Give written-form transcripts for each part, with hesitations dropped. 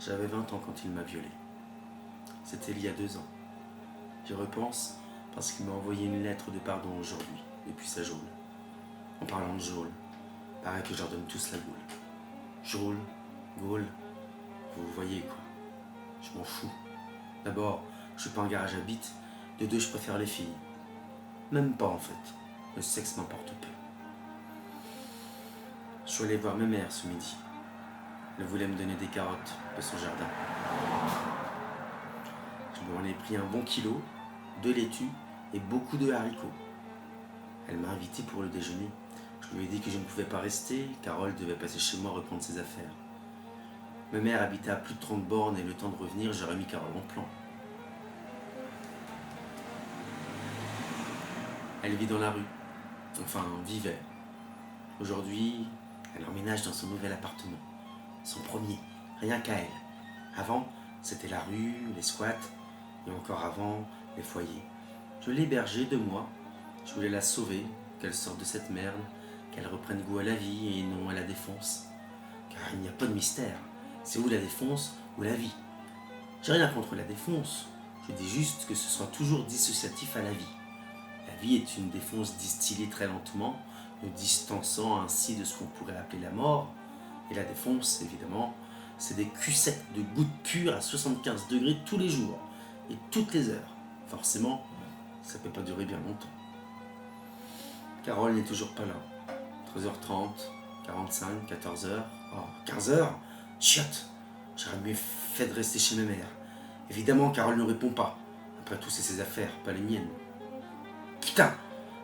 J'avais 20 ans quand il m'a violé. C'était il y a 2 ans. J'y repense parce qu'il m'a envoyé une lettre de pardon aujourd'hui, depuis sa geôle. En parlant de geôle, paraît que je leur donne tous la gaule. Geôle, gaule, vous voyez quoi. Je m'en fous. D'abord, je suis pas un garage à bite. De deux, je préfère les filles. Même pas en fait. Le sexe m'importe peu. Je suis allé voir ma mère ce midi. Elle voulait me donner des carottes de son jardin. Je lui en ai pris un bon kilo, 2 laitues et beaucoup de haricots. Elle m'a invité pour le déjeuner. Je lui ai dit que je ne pouvais pas rester, Carole devait passer chez moi reprendre ses affaires. Ma mère habitait à plus de 30 bornes et le temps de revenir, j'aurais mis Carole en plan. Elle vit dans la rue. Enfin, vivait. Aujourd'hui, elle emménage dans son nouvel appartement. Son premier, rien qu'à elle. Avant, c'était la rue, les squats, et encore avant, les foyers. Je l'ai hébergée 2 mois. Je voulais la sauver, qu'elle sorte de cette merde, qu'elle reprenne goût à la vie et non à la défonce. Car il n'y a pas de mystère. C'est ou la défonce ou la vie. J'ai rien contre la défonce. Je dis juste que ce sera toujours dissociatif à la vie. La vie est une défonce distillée très lentement, nous distançant ainsi de ce qu'on pourrait appeler la mort. Et la défonce, évidemment, c'est des culs-secs de gouttes pures à 75 degrés tous les jours et toutes les heures. Forcément, ça peut pas durer bien longtemps. Carole n'est toujours pas là. 13h30, 45, 14h, 15h. Chiotte, j'aurais mieux fait de rester chez ma mère. Évidemment, Carole ne répond pas. Après tout, c'est ses affaires, pas les miennes. Putain,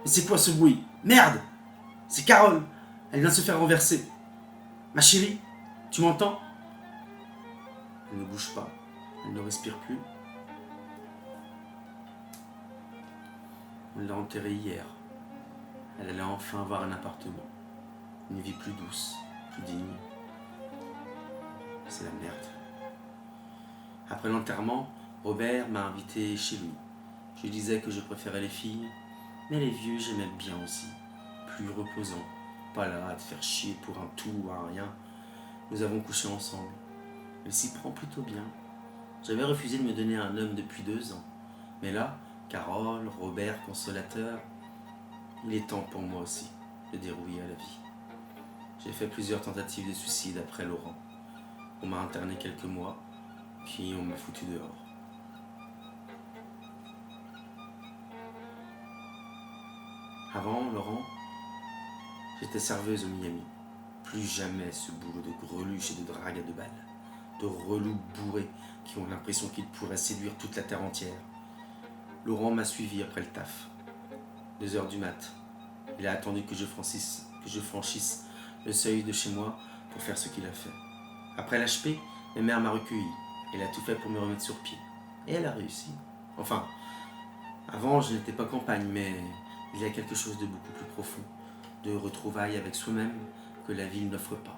mais c'est quoi ce bruit? Merde! C'est Carole! Elle vient de se faire renverser. Ma chérie, tu m'entends? Elle ne bouge pas, elle ne respire plus. On l'a enterrée hier. Elle allait enfin avoir un appartement. Une vie plus douce, plus digne. C'est la merde. Après l'enterrement, Robert m'a invité chez lui. Je lui disais que je préférais les filles, mais les vieux j'aimais bien aussi. Plus reposant, pas là à te faire chier pour un tout ou un rien. Nous avons couché ensemble. Elle s'y prend plutôt bien. J'avais refusé de me donner un homme depuis 2 ans. Mais là, Carole, Robert, consolateur, il est temps pour moi aussi de dire oui à la vie. J'ai fait plusieurs tentatives de suicide après Laurent. On m'a interné quelques mois, puis on m'a foutu dehors. Avant, Laurent, j'étais serveuse au Miami. Plus jamais ce boulot de greluche et de drague à 2 balles. De relous bourrés qui ont l'impression qu'ils pourraient séduire toute la terre entière. Laurent m'a suivi après le taf. 2h du mat. Il a attendu que je franchisse le seuil de chez moi pour faire ce qu'il a fait. Après l'HP, ma mère m'a recueilli. Elle a tout fait pour me remettre sur pied. Et elle a réussi. Enfin, avant je n'étais pas campagne, mais il y a quelque chose de beaucoup plus profond, de retrouvailles avec soi-même que la ville n'offre pas.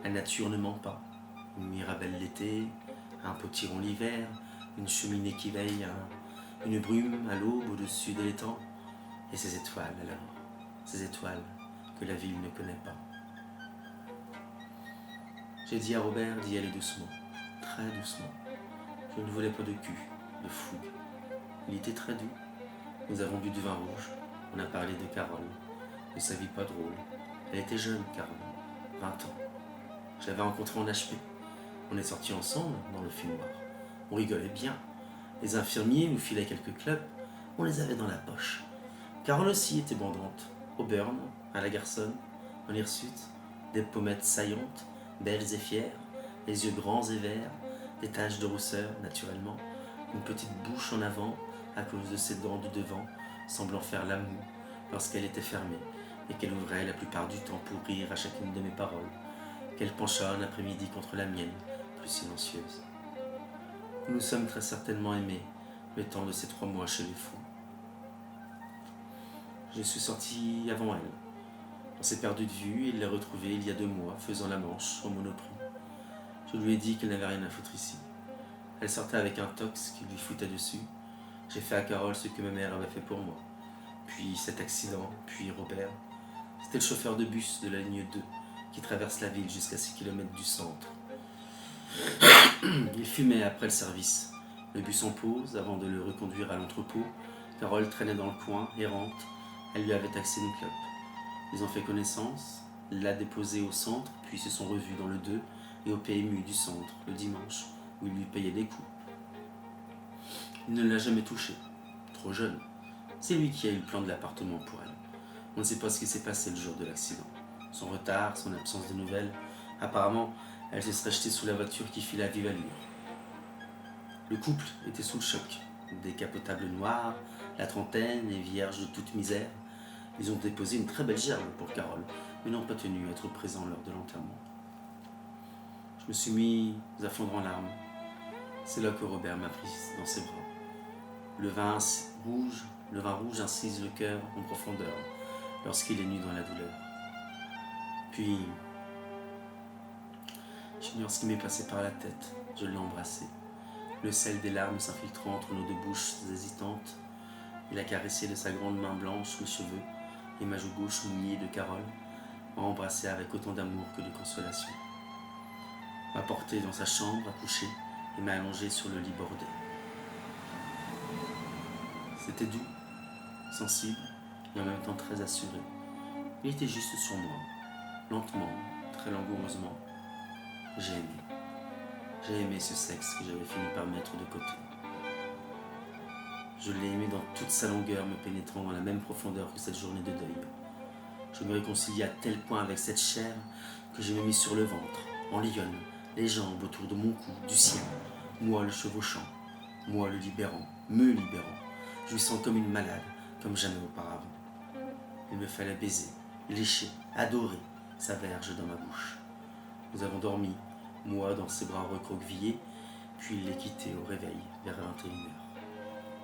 La nature ne ment pas. Une mirabelle l'été, un potiron l'hiver, une cheminée qui veille, une brume à l'aube au-dessus de l'étang, et ces étoiles alors, ces étoiles que la ville ne connaît pas. J'ai dit à Robert d'y aller doucement, très doucement. Je ne voulais pas de cul, de fougue. Il était très doux. Nous avons bu du vin rouge. On a parlé de Carole, de sa vie pas drôle. Elle était jeune, Carole, 20 ans. Je l'avais rencontrée en HP. On est sortis ensemble dans le fumoir. On rigolait bien. Les infirmiers nous filaient quelques clubs. On les avait dans la poche. Carole aussi était bandante. Au burn, à la garçonne, en hirsute, des pommettes saillantes, belles et fières, les yeux grands et verts, des taches de rousseur, naturellement, une petite bouche en avant à cause de ses dents du devant, semblant faire la moue lorsqu'elle était fermée et qu'elle ouvrait la plupart du temps pour rire à chacune de mes paroles, qu'elle pencha un après-midi contre la mienne, plus silencieuse. Nous nous sommes très certainement aimés le temps de ces 3 mois chez les fous. Je suis sorti avant elle. On s'est perdu de vue et il l'a retrouvée il y a 2 mois, faisant la manche au Monoprix. Je lui ai dit qu'elle n'avait rien à foutre ici. Elle sortait avec un tox qui lui foutait dessus. J'ai fait à Carole ce que ma mère avait fait pour moi. Puis cet accident, puis Robert. C'était le chauffeur de bus de la ligne 2 qui traverse la ville jusqu'à 6 km du centre. Il fumait après le service. Le bus en pause, avant de le reconduire à l'entrepôt. Carole traînait dans le coin, errante. Elle lui avait taxé une clope. Ils ont fait connaissance, l'a déposé au centre, puis se sont revus dans le 2 et au PMU du centre, le dimanche, où il lui payait des coups. Il ne l'a jamais touchée. Trop jeune. C'est lui qui a eu le plan de l'appartement pour elle. On ne sait pas ce qui s'est passé le jour de l'accident. Son retard, son absence de nouvelles. Apparemment, elle se serait jetée sous la voiture qui filait à vive allure. Le couple était sous le choc. Décapotable noir, la trentaine et vierge de toute misère. Ils ont déposé une très belle gerbe pour Carole, mais n'ont pas tenu à être présents lors de l'enterrement. Je me suis mis à fondre en larmes. C'est là que Robert m'a pris dans ses bras. Le vin rouge incise le cœur en profondeur lorsqu'il est nu dans la douleur. Puis, j'ignore ce qui m'est passé par la tête. Je l'ai embrassé. Le sel des larmes s'infiltrant entre nos deux bouches hésitantes. Il a caressé de sa grande main blanche mes cheveux et ma joue gauche mouillée de Carole, m'a embrassé avec autant d'amour que de consolation. M'a porté dans sa chambre à coucher et m'a allongé sur le lit bordé. C'était doux, sensible et en même temps très assuré. Il était juste sur moi, lentement, très langoureusement. J'ai aimé. J'ai aimé ce sexe que j'avais fini par mettre de côté. Je l'ai aimé dans toute sa longueur, me pénétrant dans la même profondeur que cette journée de deuil. Je me réconciliais à tel point avec cette chair que je me mis sur le ventre, en lionne, les jambes autour de mon cou, du sien, moi le chevauchant, moi le libérant, me libérant, jouissant comme une malade, comme jamais auparavant. Il me fallait baiser, lécher, adorer sa verge dans ma bouche. Nous avons dormi, moi dans ses bras recroquevillés, puis il l'est quitté au réveil vers 21h.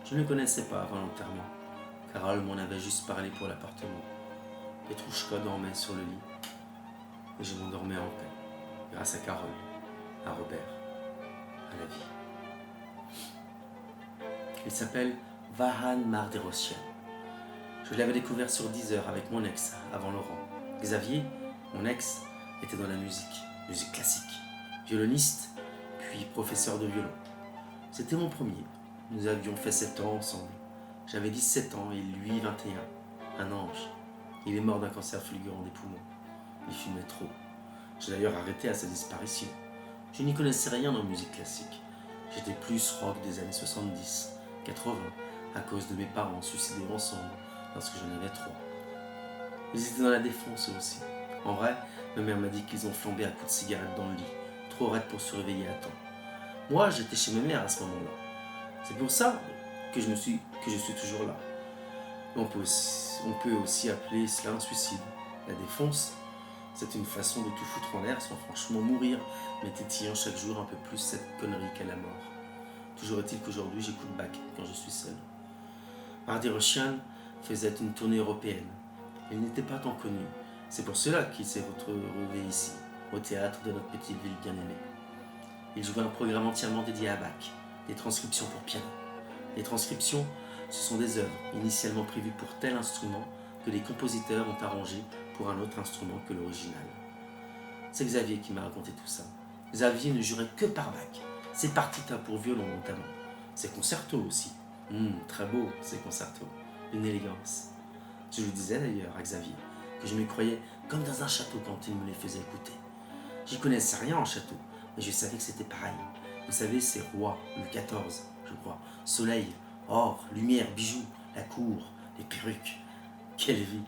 Je ne le connaissais pas avant l'enterrement. Carole m'en avait juste parlé pour l'appartement. Petrouchka dormait sur le lit et je m'endormais en paix, grâce à Carole, à Robert, à la vie. Il s'appelle Vahan Marderosian. Je l'avais découvert sur Deezer avec mon ex, avant Laurent. Xavier, mon ex, était dans la musique classique, violoniste, puis professeur de violon. C'était mon premier. Nous avions fait 7 ans ensemble. J'avais 17 ans et lui 21. Un ange. Il est mort d'un cancer fulgurant des poumons. Il fumait trop. J'ai d'ailleurs arrêté à sa disparition. Je n'y connaissais rien en musique classique. J'étais plus rock des années 70, 80, à cause de mes parents suicidés ensemble lorsque j'en avais 3. Ils étaient dans la défonce aussi. En vrai, ma mère m'a dit qu'ils ont flambé à coups de cigarette dans le lit, trop raides pour se réveiller à temps. Moi, j'étais chez ma mère à ce moment-là. C'est pour ça que je suis toujours là. On peut aussi appeler cela un suicide. La défonce, c'est une façon de tout foutre en l'air sans franchement mourir, mais tétillant chaque jour un peu plus cette connerie qu'est la mort. Toujours est-il qu'aujourd'hui j'écoute Bach quand je suis seul. Marderosian faisait une tournée européenne. Il n'était pas tant connu. C'est pour cela qu'il s'est retrouvé ici, au théâtre de notre petite ville bien-aimée. Il jouait un programme entièrement dédié à Bach, des transcriptions pour piano. Les transcriptions, ce sont des œuvres initialement prévues pour tel instrument que les compositeurs ont arrangé pour un autre instrument que l'original. C'est Xavier qui m'a raconté tout ça. Xavier ne jurait que par Bach. Ses partitas pour violon notamment. Ses concertos aussi. Très beau, ces concertos. Une élégance. Je lui disais d'ailleurs à Xavier que je me croyais comme dans un château quand il me les faisait écouter. J'y connaissais rien en château, mais je savais que c'était pareil. Vous savez, c'est roi, Louis XIV, je crois. Soleil, or, lumière, bijoux, la cour, les perruques. Quelle vie!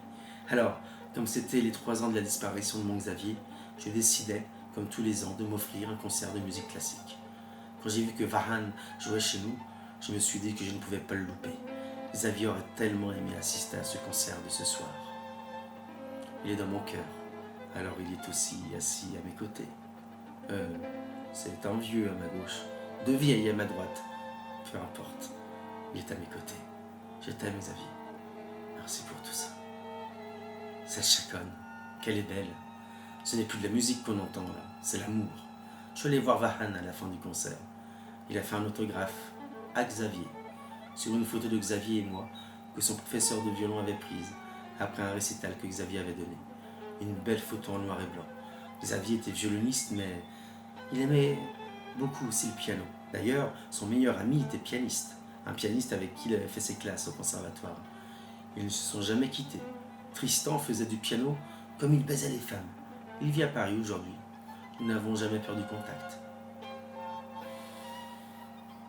Alors, comme c'était les 3 ans de la disparition de mon Xavier, je décidais, comme tous les ans, de m'offrir un concert de musique classique. Quand j'ai vu que Vahan jouait chez nous, je me suis dit que je ne pouvais pas le louper. Xavier aurait tellement aimé assister à ce concert de ce soir. Il est dans mon cœur, alors il est aussi assis à mes côtés. C'est un vieux à ma gauche, 2 vieilles à ma droite. Peu importe, il est à mes côtés. Je t'aime, Xavier. Merci pour tout ça. Cette chaconne, qu'elle est belle. Ce n'est plus de la musique qu'on entend là, c'est l'amour. Je suis allé voir Vahan à la fin du concert. Il a fait un autographe à Xavier, sur une photo de Xavier et moi que son professeur de violon avait prise après un récital que Xavier avait donné. Une belle photo en noir et blanc. Xavier était violoniste, mais il aimait beaucoup aussi le piano. D'ailleurs, son meilleur ami était pianiste, un pianiste avec qui il avait fait ses classes au conservatoire. Ils ne se sont jamais quittés. Tristan faisait du piano comme il baisait les femmes. Il vit à Paris aujourd'hui. Nous n'avons jamais perdu contact.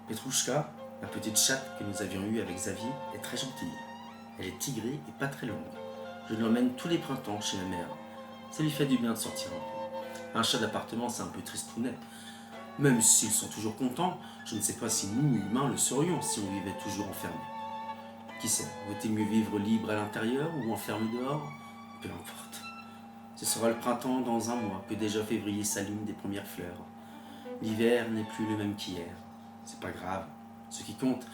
Petrouchka, la petite chatte que nous avions eue avec Xavier, est très gentille. Elle est tigrée et pas très longue. Je l'emmène tous les printemps chez ma mère. Ça lui fait du bien de sortir un peu. Un chat d'appartement, c'est un peu tristounet. Même s'ils sont toujours contents, je ne sais pas si nous, humains, le serions si on vivait toujours enfermés. Qui sait, vaut-il mieux vivre libre à l'intérieur ou enfermé dehors? Peu importe. Ce sera le printemps dans un mois que déjà février s'allume des premières fleurs. L'hiver n'est plus le même qu'hier. C'est pas grave. Ce qui compte.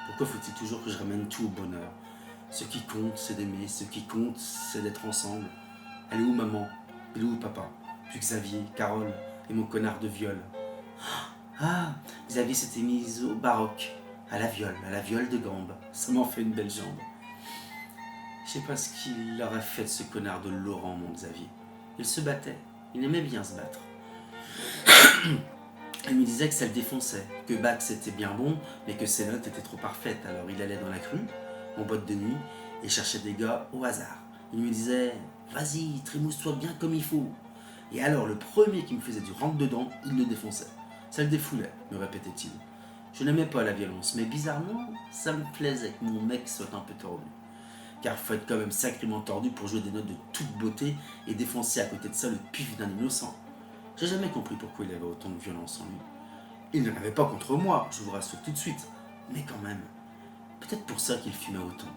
Pourquoi faut-il toujours que je ramène tout au bonheur? Ce qui compte, c'est d'aimer. Ce qui compte, c'est d'être ensemble. Elle est où maman? Il est où papa? Puis Xavier, Carole et mon connard de viol. Ah, Xavier s'était mis au baroque, à la viole de gambe. Ça m'en fait une belle jambe. Je sais pas ce qu'il aurait fait de ce connard de Laurent, mon Xavier. Il se battait, il aimait bien se battre. Elle me disait que ça le défonçait, que Bach c'était bien bon, mais que ses notes étaient trop parfaites. Alors il allait dans la crue, en boîte de nuit, et cherchait des gars au hasard. Il me disait, vas-y, trémousse-toi bien comme il faut. Et alors le premier qui me faisait du rentre-dedans, il le défonçait. Ça le défoulait, me répétait-il. Je n'aimais pas la violence, mais bizarrement, ça me plaisait que mon mec soit un peu tordu. Car faut être quand même sacrément tordu pour jouer des notes de toute beauté et défoncer à côté de ça le pif d'un innocent. J'ai jamais compris pourquoi il avait autant de violence en lui. Il n'en avait pas contre moi, je vous rassure tout de suite, mais quand même. Peut-être pour ça qu'il fumait autant,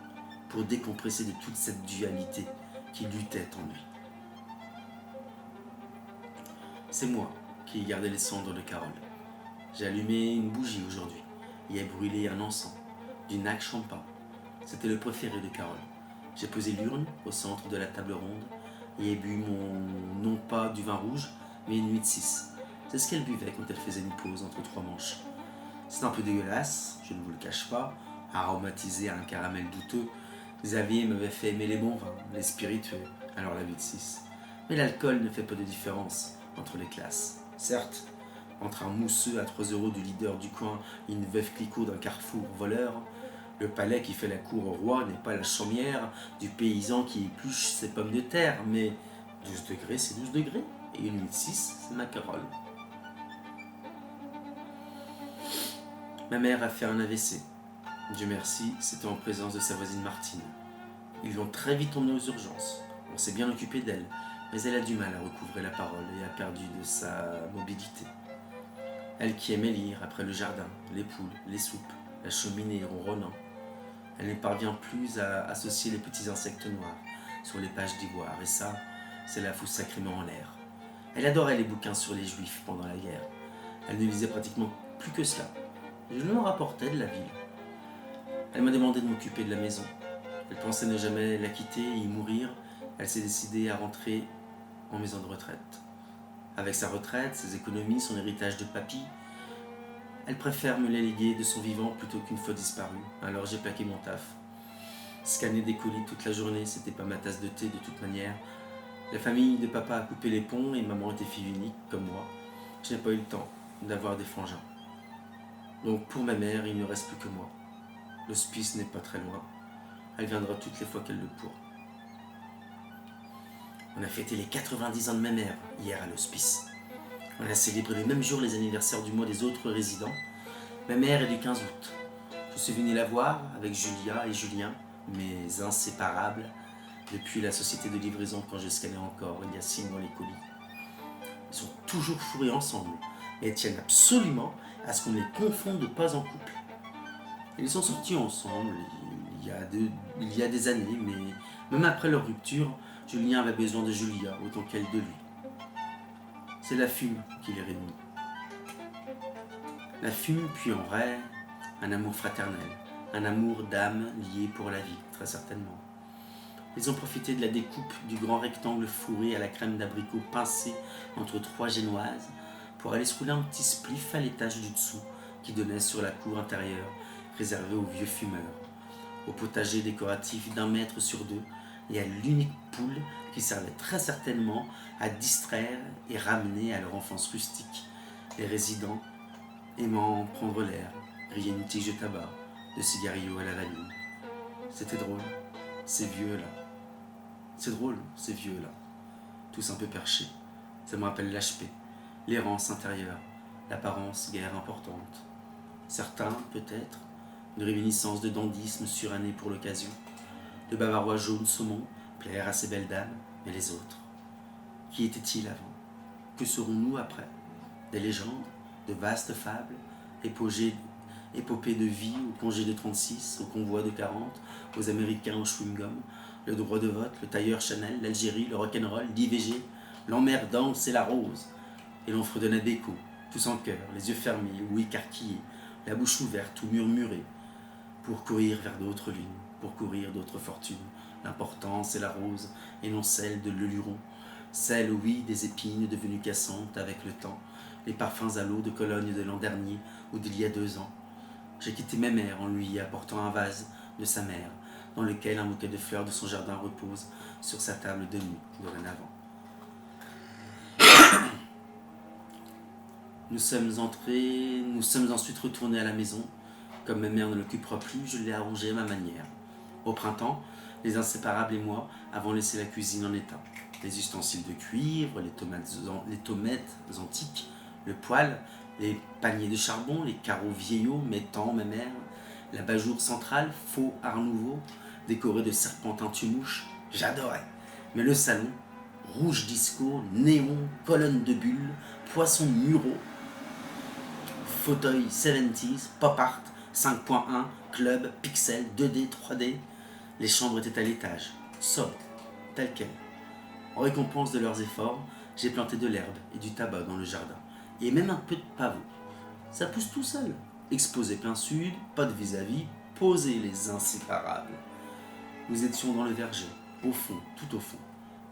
pour décompresser de toute cette dualité qui luttait en lui. C'est moi qui ai gardé les cendres de Carole. J'ai allumé une bougie aujourd'hui et ai brûlé un encens, du Nag Champa. C'était le préféré de Carole. J'ai posé l'urne au centre de la table ronde et ai bu non pas du vin rouge, mais une nuit de 6. C'est ce qu'elle buvait quand elle faisait une pause entre 3 manches. C'est un peu dégueulasse, je ne vous le cache pas, aromatisé à un caramel douteux. Xavier m'avait fait aimer les bons vins, les spiritueux, alors la vie de 6. Mais l'alcool ne fait pas de différence entre les classes. Certes, entre un mousseux à 3 € du leader du coin et une veuve Clicquot d'un carrefour voleur, le palais qui fait la cour au roi n'est pas la chaumière du paysan qui épluche ses pommes de terre, mais 12 degrés c'est 12 degrés, et une nuit de 6 c'est ma Carole. Ma mère a fait un AVC. Dieu merci, c'était en présence de sa voisine Martine. Ils l'ont très vite emmenée aux urgences. On s'est bien occupé d'elle, mais elle a du mal à recouvrer la parole et a perdu de sa mobilité. Elle qui aimait lire après le jardin, les poules, les soupes, la cheminée ronronnant. Elle ne parvient plus à associer les petits insectes noirs sur les pages d'ivoire, et ça, c'est la fout sacrément en l'air. Elle adorait les bouquins sur les juifs pendant la guerre. Elle ne lisait pratiquement plus que cela. Je lui en rapportais de la ville. Elle m'a demandé de m'occuper de la maison. Elle pensait ne jamais la quitter et y mourir. Elle s'est décidée à rentrer en maison de retraite. Avec sa retraite, ses économies, son héritage de papy, elle préfère me les léguer de son vivant plutôt qu'une fois disparue. Alors j'ai plaqué mon taf. Scanner des colis toute la journée, c'était pas ma tasse de thé de toute manière. La famille de papa a coupé les ponts et maman était fille unique, comme moi. Je n'ai pas eu le temps d'avoir des frangins. Donc pour ma mère, il ne reste plus que moi. L'hospice n'est pas très loin. Elle viendra toutes les fois qu'elle le pourra. On a fêté les 90 ans de ma mère hier à l'hospice. On a célébré le même jour les anniversaires du mois des autres résidents. Ma mère est du 15 août. Je suis venu la voir avec Julia et Julien, mes inséparables, depuis la société de livraison quand je scannais encore il y a 6 mois les colis. Ils sont toujours fourrés ensemble et tiennent absolument à ce qu'on ne les confonde pas en couple. Ils sont sortis ensemble il y a des années, mais même après leur rupture, Julien avait besoin de Julia autant qu'elle de lui. C'est la fume qui les réunit. La fume, puis en vrai, un amour fraternel, un amour d'âme lié pour la vie, très certainement. Ils ont profité de la découpe du grand rectangle fourré à la crème d'abricot pincé entre 3 génoises pour aller se rouler un petit spliff à l'étage du dessous qui donnait sur la cour intérieure réservée aux vieux fumeurs. Au potager décoratif d'1 mètre sur 2, et à l'unique poule qui servait très certainement à distraire et ramener à leur enfance rustique les résidents aimant prendre l'air, griller une tige de tabac, de cigarillos à la vanille. C'était drôle, ces vieux-là. C'est drôle, ces vieux-là. Tous un peu perchés. Ça me rappelle l'HP, l'errance intérieure, l'apparence guère importante. Certains, peut-être, une réminiscence de dandysme suranné pour l'occasion, de bavarois jaune saumon, plaire à ces belles dames, mais les autres. Qui étaient-ils avant? Que serons-nous après? Des légendes, de vastes fables, épopées de vie au congé de 36, au convoi de 40, aux Américains au chewing-gum, le droit de vote, le tailleur Chanel, l'Algérie, le rock'n'roll, l'IVG, l'emmerdance et la rose. Et l'on fredonnait d'écho, tous en chœur, les yeux fermés ou écarquillés, la bouche ouverte ou murmurée, pour courir vers d'autres lunes, pour courir d'autres fortunes. L'importance est la rose, et non celle de l'Eluron, celle, oui, des épines devenues cassantes avec le temps, les parfums à l'eau de Cologne de l'an dernier ou d'il y a 2 ans. J'ai quitté ma mère en lui apportant un vase de sa mère, dans lequel un bouquet de fleurs de son jardin repose sur sa table de nuit dorénavant. Nous sommes ensuite retournés à la maison. Comme ma mère ne l'occupera plus, je l'ai arrangée à ma manière. Au printemps, les inséparables et moi avons laissé la cuisine en état. Les ustensiles de cuivre, les tomates antiques, le poêle, les paniers de charbon, les carreaux vieillots, mettant ma mère, l'abat-jour central, faux art nouveau, décoré de serpentins tue-mouches, j'adorais. Mais le salon, rouge disco, néon, colonne de bulles, poissons muraux, fauteuil 70s, pop art, 5.1, club, pixel, 2D, 3D. Les chambres étaient à l'étage, sobres, telles quelles. En récompense de leurs efforts, j'ai planté de l'herbe et du tabac dans le jardin, et même un peu de pavot. Ça pousse tout seul. Exposé plein sud, pas de vis-à-vis, posés les inséparables. Nous étions dans le verger, au fond, tout au fond.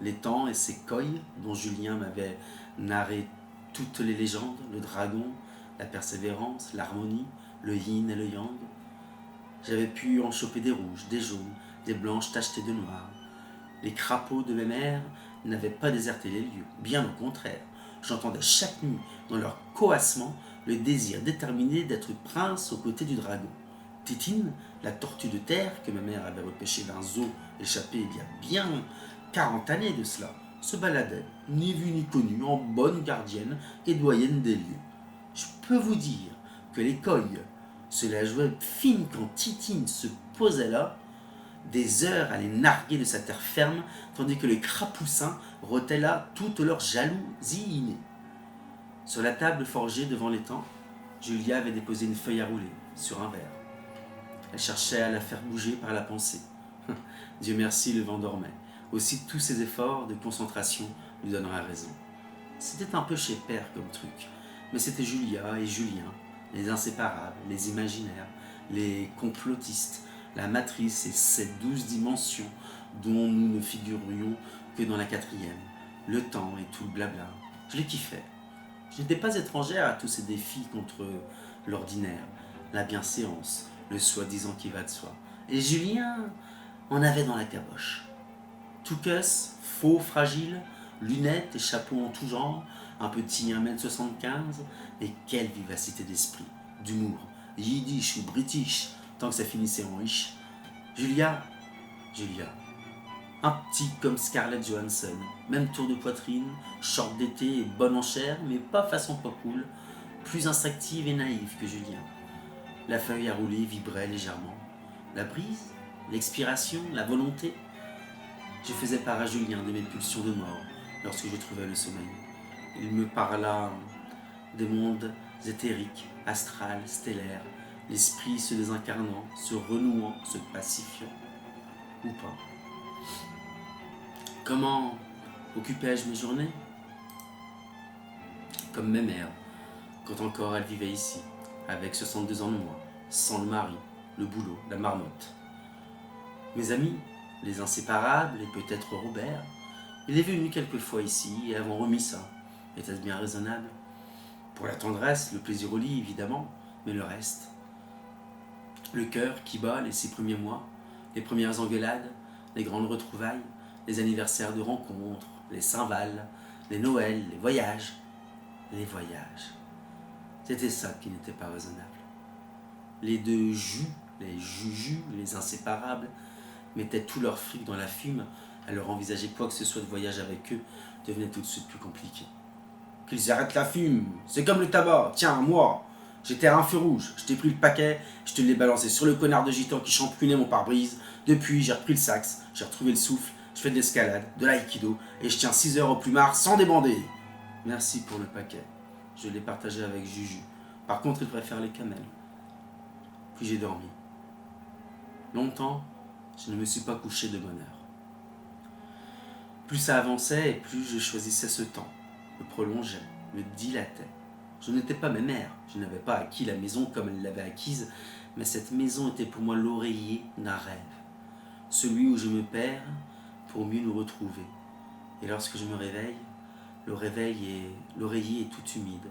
L'étang et ses coilles, dont Julien m'avait narré toutes les légendes, le dragon, la persévérance, l'harmonie, le yin et le yang. J'avais pu en choper des rouges, des jaunes, des blanches tachetées de noir. Les crapauds de mes mères n'avaient pas déserté les lieux, bien au contraire. J'entendais chaque nuit, dans leur coassement, le désir déterminé d'être prince aux côtés du dragon. Titine, la tortue de terre que ma mère avait repêchée d'un zoo échappé il y a bien 40 années de cela, se baladait, ni vue ni connue, en bonne gardienne et doyenne des lieux. Je peux vous dire que les coilles se la jouaient fine quand Titine se posait là, des heures à les narguer de sa terre ferme, tandis que les crapoussins rotaient là toute leur jalousie innée. Sur la table forgée devant l'étang, Julia avait déposé une feuille à rouler sur un verre. Elle cherchait à la faire bouger par la pensée. Dieu merci, le vent dormait. Aussi tous ses efforts de concentration lui donneraient raison. C'était un peu chez père comme truc, mais c'était Julia et Julien, les inséparables, les imaginaires, les complotistes, la matrice et ses 12 dimensions dont nous ne figurions que dans la 4e, le temps et tout le blabla. Je les kiffais. Je n'étais pas étrangère à tous ces défis contre l'ordinaire, la bienséance, le soi-disant qui va de soi. Et Julien en avait dans la caboche. Tout cuss, faux, fragile, lunettes et chapeaux en tout genre, un petit 1m75, et quelle vivacité d'esprit, d'humour, yiddish ou british, tant que ça finissait en ish. Julia, un petit comme Scarlett Johansson, même tour de poitrine, short d'été et bonne en chair, mais pas façon pas cool, plus instinctive et naïve que Julien. La feuille à rouler vibrait légèrement. La brise, l'expiration, la volonté. Je faisais part à Julien de mes pulsions de mort lorsque je trouvais le sommeil. Il me parla des mondes éthériques, astrales, stellaires, l'esprit se désincarnant, se renouant, se pacifiant, ou pas. Comment occupais-je mes journées? Comme mes mères, quand encore elles vivaient ici, avec 62 ans de moins, sans le mari, le boulot, la marmotte. Mes amis, les inséparables et peut-être Robert, il est venu quelquefois ici et avons remis ça. Était-ce bien raisonnable? Pour la tendresse, le plaisir au lit, évidemment, mais le reste. Le cœur qui bat les 6 premiers mois, les premières engueulades, les grandes retrouvailles, les anniversaires de rencontres, les Saint-Val, les Noëls, les voyages. Les voyages. C'était ça qui n'était pas raisonnable. Les deux jus, les jujus, les inséparables, mettaient tout leur fric dans la fume, alors envisager quoi que ce soit de voyage avec eux devenait tout de suite plus compliqué. Qu'ils arrêtent la fume, c'est comme le tabac, tiens, moi, j'étais à un feu rouge, je t'ai pris le paquet, je te l'ai balancé sur le connard de gitan qui champignait mon pare-brise, depuis j'ai repris le sax, j'ai retrouvé le souffle, je fais de l'escalade, de l'aïkido, et je tiens 6 heures au plumard sans débander. Merci pour le paquet, je l'ai partagé avec Juju, par contre il préfère les camels. Puis j'ai dormi. Longtemps, je ne me suis pas couché de bonne heure. Plus ça avançait et plus je choisissais ce temps, me prolongeais, me dilatais. Je n'étais pas mémère, je n'avais pas acquis la maison comme elle l'avait acquise, mais cette maison était pour moi l'oreiller d'un rêve, celui où je me perds pour mieux nous retrouver. Et lorsque je me réveille, l'oreiller est tout humide,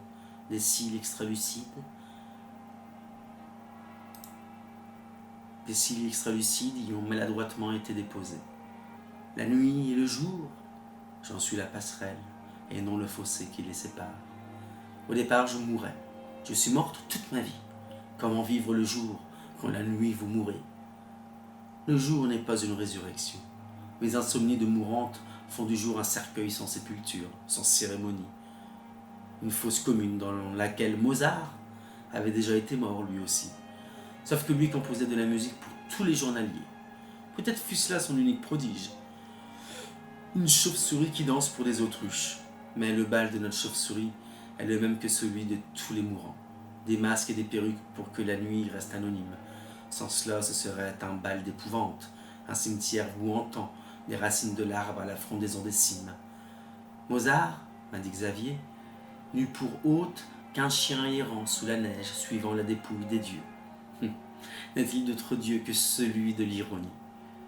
des cils extralucides, y ont maladroitement été déposés. La nuit et le jour, j'en suis la passerelle, et non le fossé qui les sépare. Au départ, je mourais. Je suis morte toute ma vie. Comment vivre le jour quand la nuit vous mourrez? Le jour n'est pas une résurrection. Mes insomnies de mourante font du jour un cercueil sans sépulture, sans cérémonie. Une fosse commune dans laquelle Mozart avait déjà été mort lui aussi. Sauf que lui composait de la musique pour tous les journaliers. Peut-être fut-ce là son unique prodige. Une chauve-souris qui danse pour des autruches. Mais le bal de notre chauve-souris est le même que celui de tous les mourants. Des masques et des perruques pour que la nuit reste anonyme. Sans cela, ce serait un bal d'épouvante, un cimetière gouantant, les racines de l'arbre à la frondaison des cimes. Mozart, m'a dit Xavier, n'eut pour hôte qu'un chien errant sous la neige, suivant la dépouille des dieux. N'est-il d'autre Dieu que celui de l'ironie?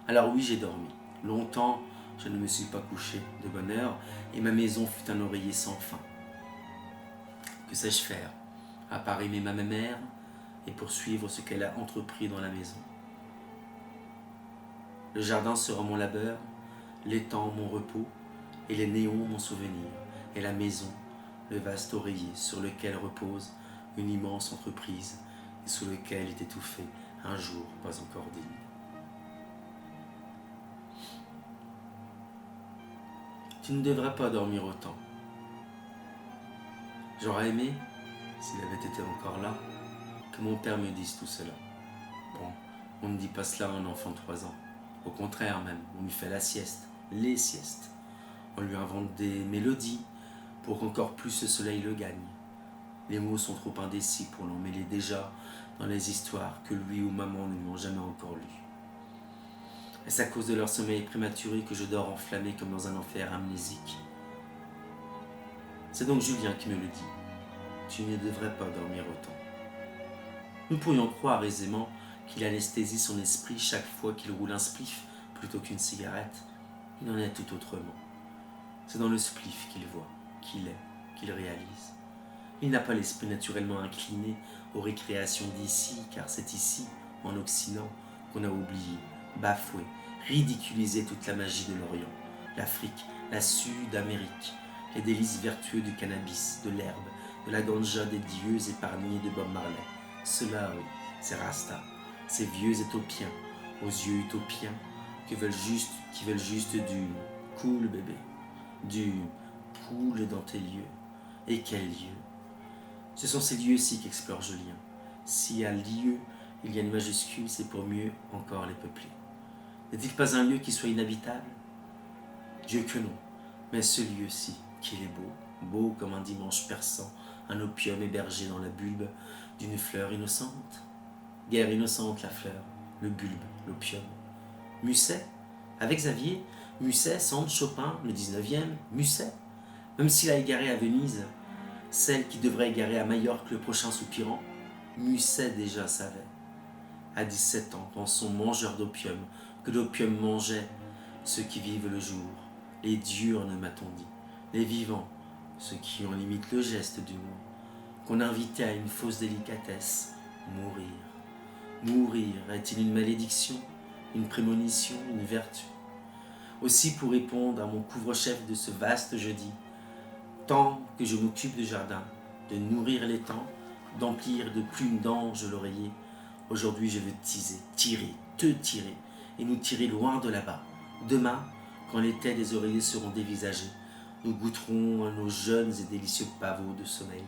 Alors oui, j'ai dormi. Longtemps, je ne me suis pas couché de bonne heure, et ma maison fut un oreiller sans fin. Que sais-je faire? À part aimer ma mère et poursuivre ce qu'elle a entrepris dans la maison. Le jardin sera mon labeur, l'étang mon repos, et les néons mon souvenir, et la maison, le vaste oreiller sur lequel repose une immense entreprise, et sous lequel est étouffé un jour pas encore digne. Tu ne devrais pas dormir autant. J'aurais aimé, s'il avait été encore là, que mon père me dise tout cela. Bon, on ne dit pas cela à un enfant de 3 ans. Au contraire même, on lui fait la sieste, les siestes. On lui invente des mélodies pour qu'encore plus le soleil le gagne. Les mots sont trop indécis pour l'emmêler déjà dans les histoires que lui ou maman ne lui ont jamais encore lues. Est-ce à cause de leur sommeil prématuré que je dors enflammé comme dans un enfer amnésique? C'est donc Julien qui me le dit. Tu ne devrais pas dormir autant. Nous pourrions croire aisément qu'il anesthésie son esprit chaque fois qu'il roule un spliff plutôt qu'une cigarette. Il en est tout autrement. C'est dans le spliff qu'il voit, qu'il est, qu'il réalise. Il n'a pas l'esprit naturellement incliné aux récréations d'ici, car c'est ici, en Occident, qu'on a oublié, bafoué, ridiculisé toute la magie de l'Orient, l'Afrique, la Sud-Amérique, les délices vertueux du cannabis, de l'herbe, de la ganja des dieux épargnés de Bob Marley. Cela, oui, c'est Rasta, ces vieux éthopiens, aux yeux utopiens, qui veulent juste du cool bébé, du poule dans tes lieux. Et quels lieux! Ce sont ces lieux-ci qu'explore Julien. S'il y a lieu, il y a une majuscule, c'est pour mieux encore les peupler. N'est-il pas un lieu qui soit inhabitable? Dieu que non, mais ce lieu-ci, qu'il est beau, beau comme un dimanche perçant, un opium hébergé dans la bulbe d'une fleur innocente. Guère innocente la fleur, le bulbe, l'opium. Musset, avec Xavier, Musset, Sand, Chopin, le 19e, Musset, même s'il a égaré à Venise, celle qui devrait égarer à Majorque le prochain soupirant, Musset déjà savait, à 17 ans, dans son mangeur d'opium, que l'opium mangeait ceux qui vivent le jour, les diurnes m'a-t-on dit, les vivants, ceux qui ont limite le geste du moins, qu'on invitait à une fausse délicatesse, mourir. Mourir est-il une malédiction, une prémonition, une vertu? Aussi pour répondre à mon couvre-chef de ce vaste jeudi, tant que je m'occupe du jardin, de nourrir l'étang, d'emplir de plumes d'ange l'oreiller, aujourd'hui je veux teaser, tirer, te tirer, et nous tirer loin de là-bas. Demain, quand les têtes des oreillers seront dévisagées, nous goûterons à nos jeunes et délicieux pavots de sommeil.